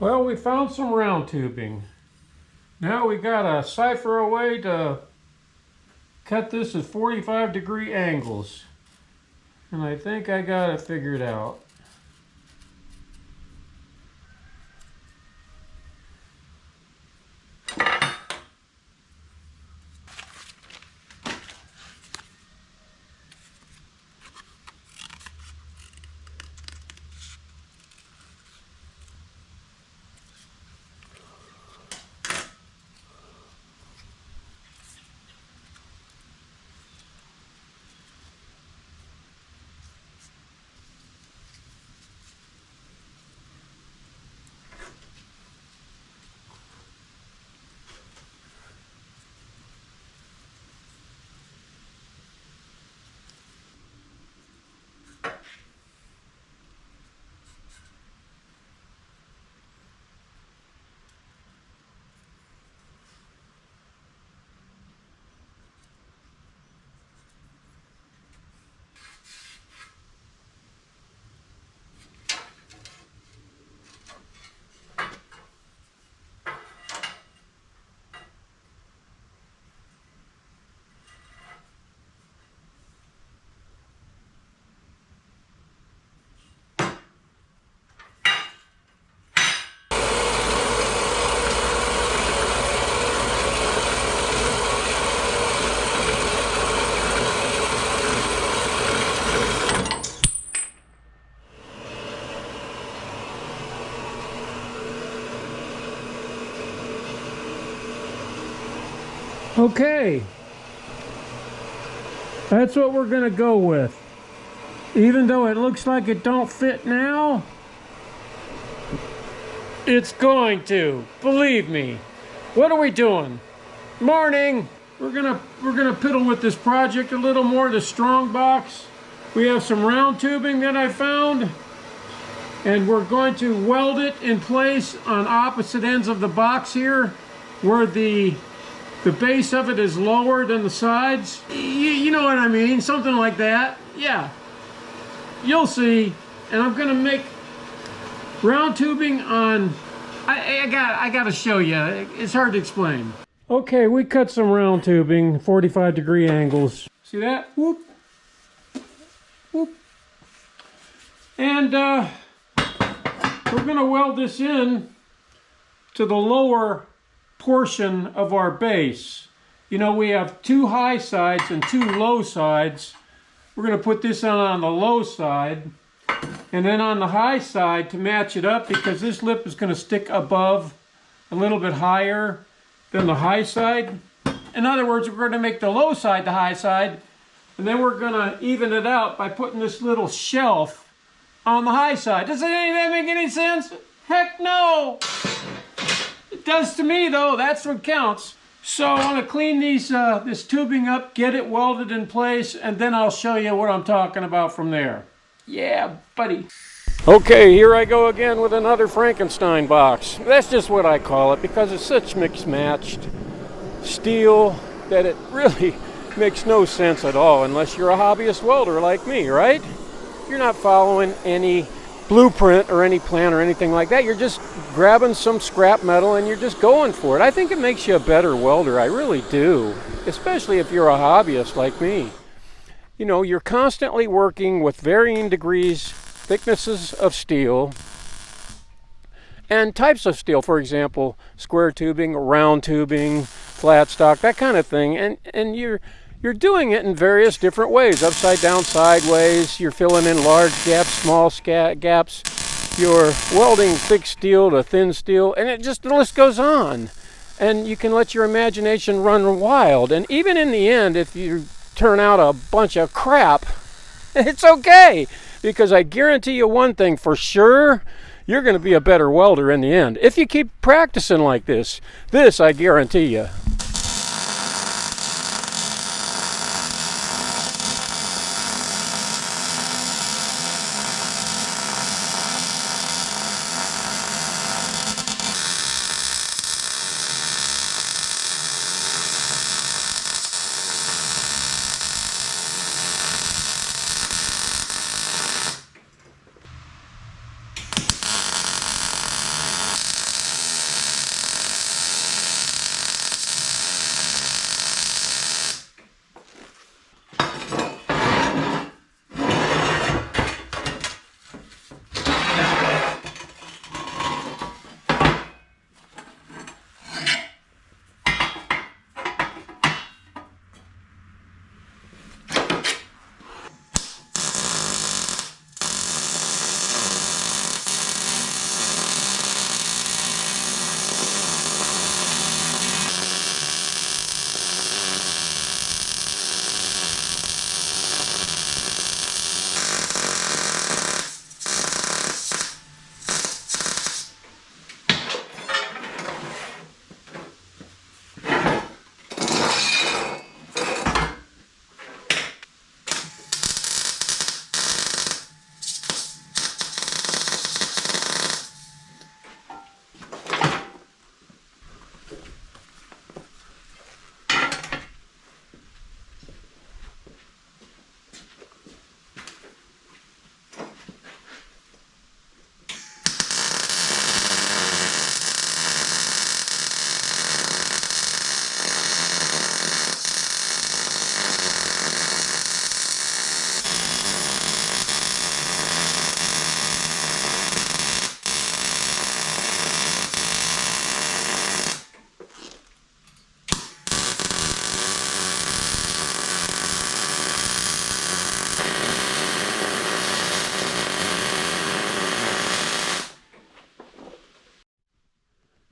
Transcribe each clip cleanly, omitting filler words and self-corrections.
Well, we found some round tubing. Now we got to cipher a way to cut this at 45-degree angles. And I think I got it figured out. Okay, that's what we're gonna go with. Even though it looks like it don't fit now, it's going to, believe me. What are we doing? Morning. We're gonna piddle with this project a little more, the strong box. We have some round tubing that I found, and we're going to weld it in place on opposite ends of the box here, where the base of it is lower than the sides. You know what I mean, something like that. Yeah, you'll see. And I'm gonna make round tubing on, I gotta show you, it's hard to explain. Okay, we cut some round tubing, 45-degree angles. See that? Whoop, whoop. And we're gonna weld this in to the lower portion of our base. You know, we have two high sides and two low sides. We're going to put this on the low side, and then on the high side to match it up, because this lip is going to stick above a little bit higher than the high side. In other words, we're going to make the low side the high side, and then we're going to even it out by putting this little shelf on the high side. Does any of that make any sense? Heck no! It does to me, though. That's what counts. So I want to clean these this tubing up, get it welded in place, and then I'll show you what I'm talking about from there. Yeah, buddy. Okay, here I go again with another Frankenstein box. That's just what I call it, because it's such mixed-matched steel that it really makes no sense at all unless you're a hobbyist welder like me, right? You're not following any blueprint or any plan or anything like that. You're just grabbing some scrap metal and you're just going for it. I think it makes you a better welder. I really do. Especially if you're a hobbyist like me. You know, you're constantly working with varying degrees, thicknesses of steel, and types of steel. For example, square tubing, round tubing, flat stock, that kind of thing. And you're doing it in various different ways, upside down, sideways. You're filling in large gaps, small gaps. You're welding thick steel to thin steel, and the list goes on. And you can let your imagination run wild. And even in the end, if you turn out a bunch of crap, it's okay. Because I guarantee you one thing for sure, you're going to be a better welder in the end. If you keep practicing like this I guarantee you.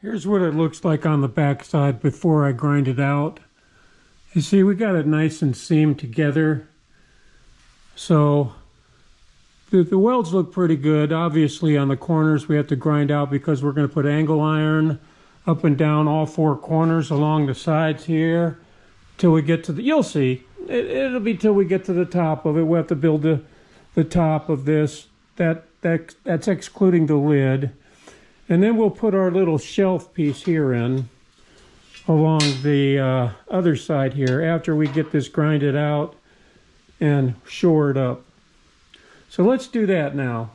Here's what it looks like on the back side before I grind it out. You see, we got it nice and seamed together. So the welds look pretty good. Obviously on the corners we have to grind out because we're going to put angle iron up and down all four corners along the sides here till we get to the, you'll see, it'll be till we get to the top of it. We'll have to build the top of this. That's excluding the lid. And then we'll put our little shelf piece here in along the other side here after we get this grinded out and shored up. So let's do that now.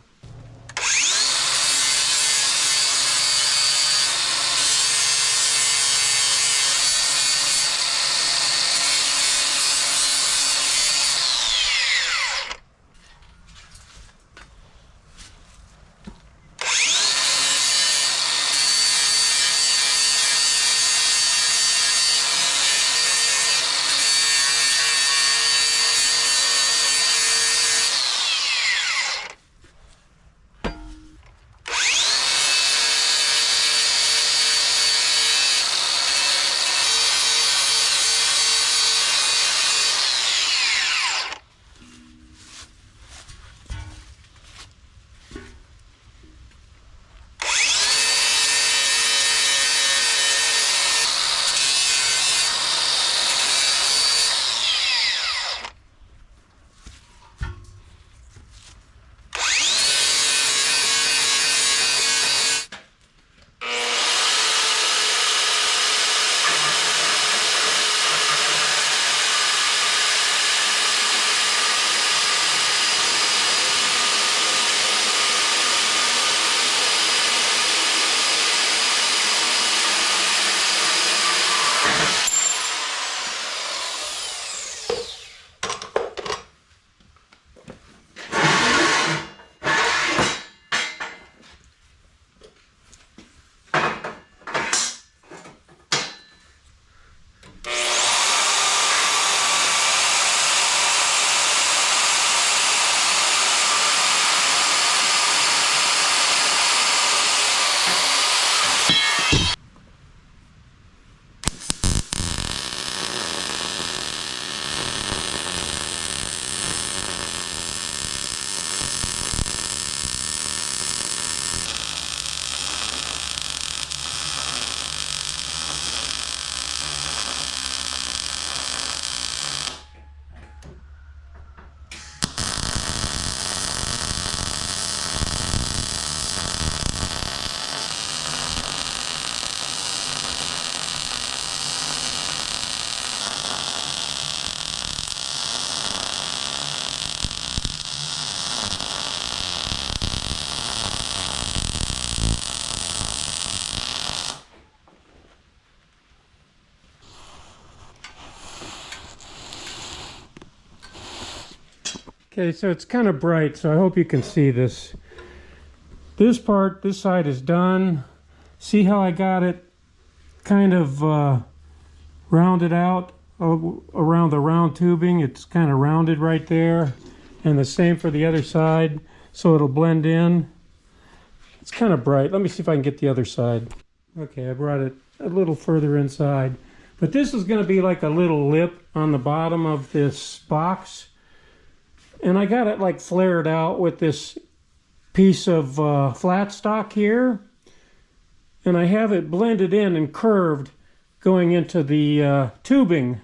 Okay, so it's kind of bright, so I hope you can see this. This part, this side is done. See how I got it kind of rounded out around the round tubing? It's kind of rounded right there. And the same for the other side, so it'll blend in. It's kind of bright. Let me see if I can get the other side. Okay, I brought it a little further inside. But this is going to be like a little lip on the bottom of this box. And I got it like flared out with this piece of flat stock here. And I have it blended in and curved going into the tubing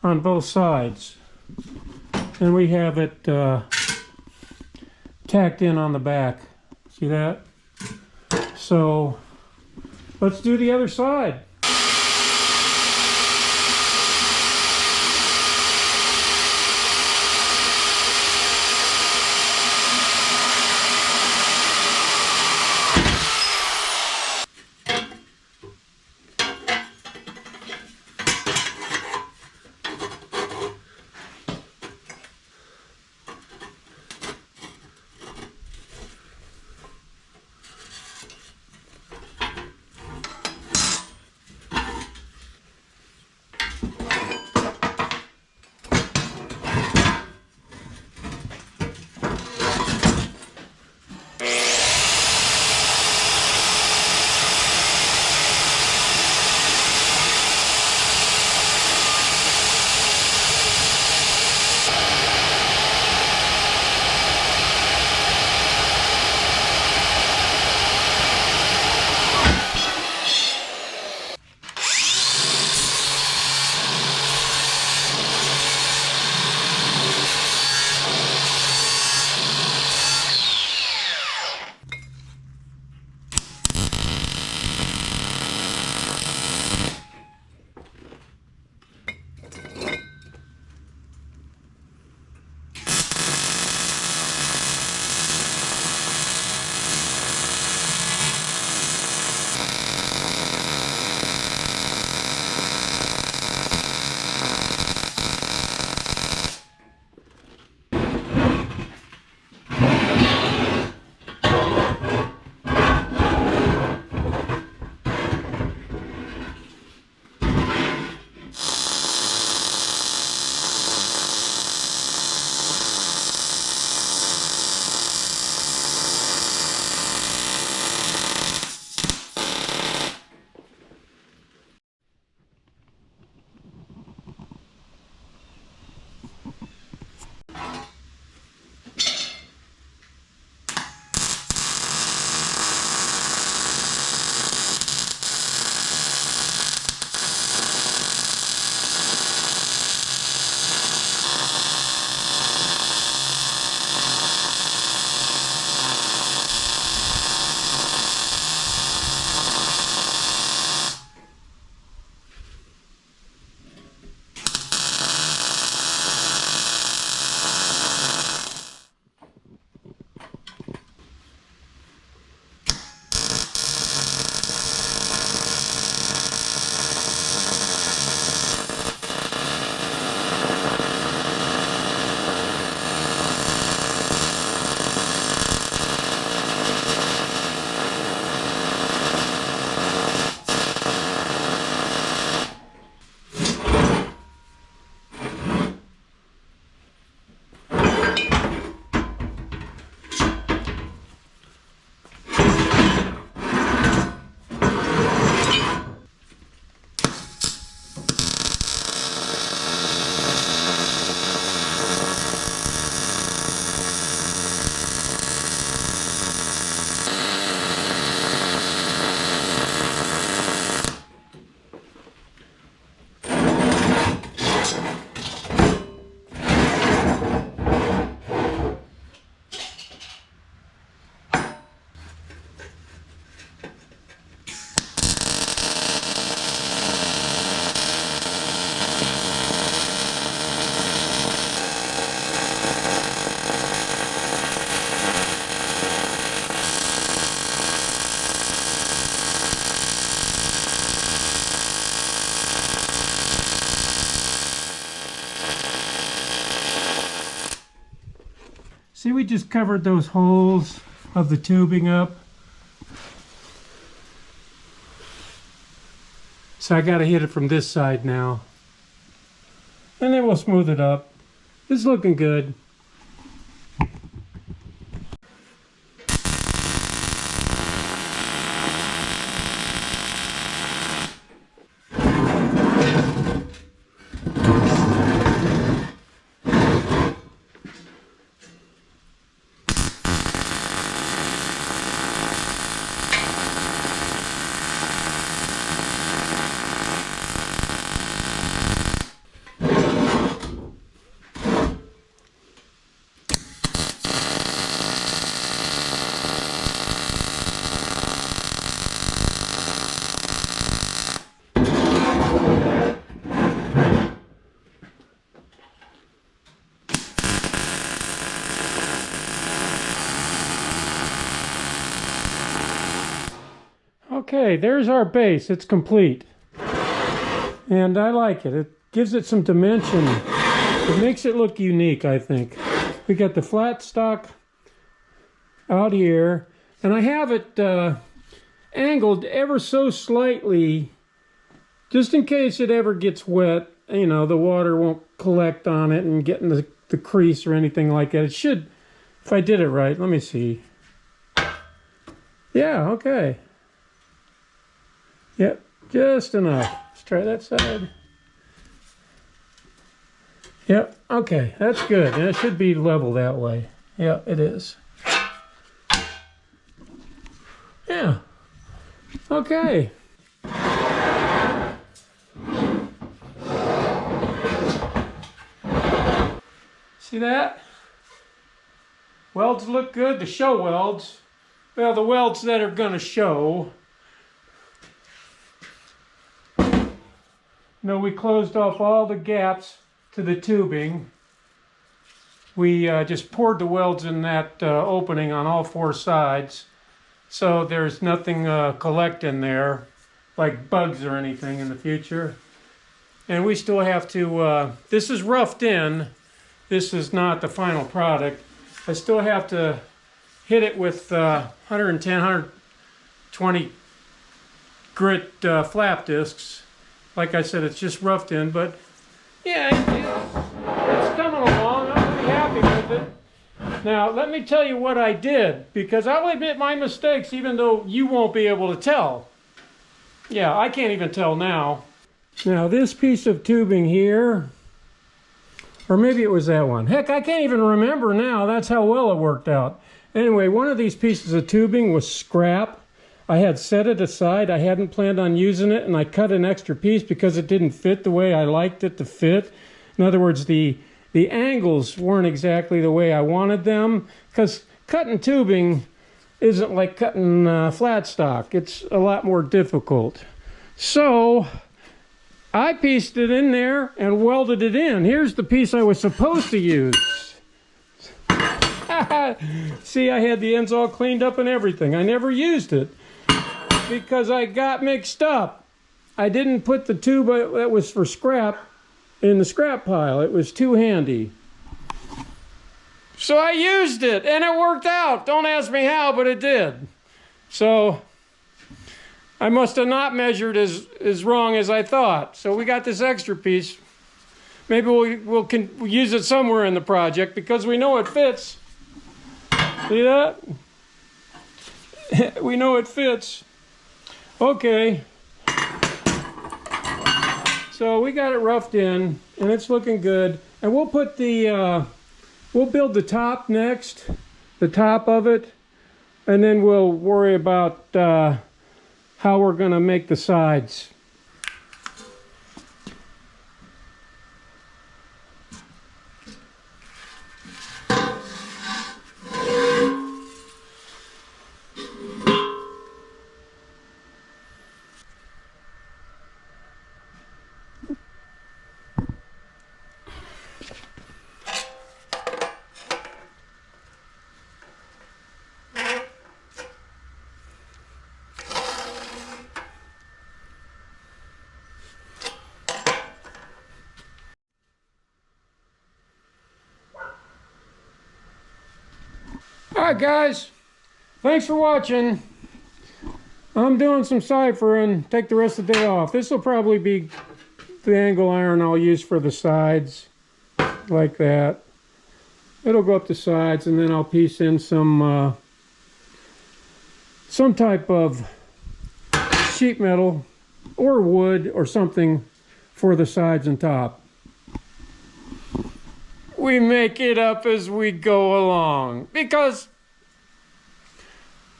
on both sides. And we have it tacked in on the back. See that? So let's do the other side. we just covered those holes of the tubing up. So I got to hit it from this side now. And then we'll smooth it up. It's looking good. Okay, there's our base. It's complete. And I like it. It gives it some dimension. It makes it look unique, I think. We got the flat stock out here. And I have it angled ever so slightly, just in case it ever gets wet. You know, the water won't collect on it and get in the crease or anything like that. It should, if I did it right. Let me see. Yeah, okay. Yep, just enough. Let's try that side. Yep, okay, that's good. And it should be level that way. Yeah, it is. Yeah. Okay. See that? Welds look good, the show welds. Well, the welds that are gonna show. No, we closed off all the gaps to the tubing. We just poured the welds in that opening on all four sides. So there's nothing collecting there, like bugs or anything in the future. And we still have to, this is roughed in. This is not the final product. I still have to hit it with 110, 120 grit flap discs. Like I said, it's just roughed in, but yeah, it's coming along. I'm pretty happy with it. Now, let me tell you what I did, because I'll admit my mistakes, even though you won't be able to tell. Yeah, I can't even tell now. Now, this piece of tubing here, or maybe it was that one. Heck, I can't even remember now. That's how well it worked out. Anyway, one of these pieces of tubing was scrap. I had set it aside. I hadn't planned on using it, and I cut an extra piece because it didn't fit the way I liked it to fit. In other words, the angles weren't exactly the way I wanted them, because cutting tubing isn't like cutting flat stock. It's a lot more difficult. So I pieced it in there and welded it in. Here's the piece I was supposed to use. See, I had the ends all cleaned up and everything. I never used it because I got mixed up. I didn't put the tube that was for scrap in the scrap pile. It was too handy. So I used it and it worked out. Don't ask me how, but it did. So I must have not measured as wrong as I thought. So we got this extra piece. Maybe we'll use it somewhere in the project because we know it fits. See that? We know it fits. Okay. So we got it roughed in and it's looking good. And we'll put the, we'll build the top next, the top of it. And then we'll worry about how we're going to make the sides. right, guys. Thanks for watching. I'm doing some ciphering. Take the rest of the day off. This will probably be the angle iron I'll use for the sides, like that. It'll go up the sides, and then I'll piece in some type of sheet metal or wood or something for the sides and top. We make it up as we go along because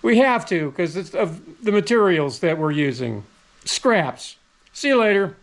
we have to, because it's of the materials that we're using. Scraps. See you later.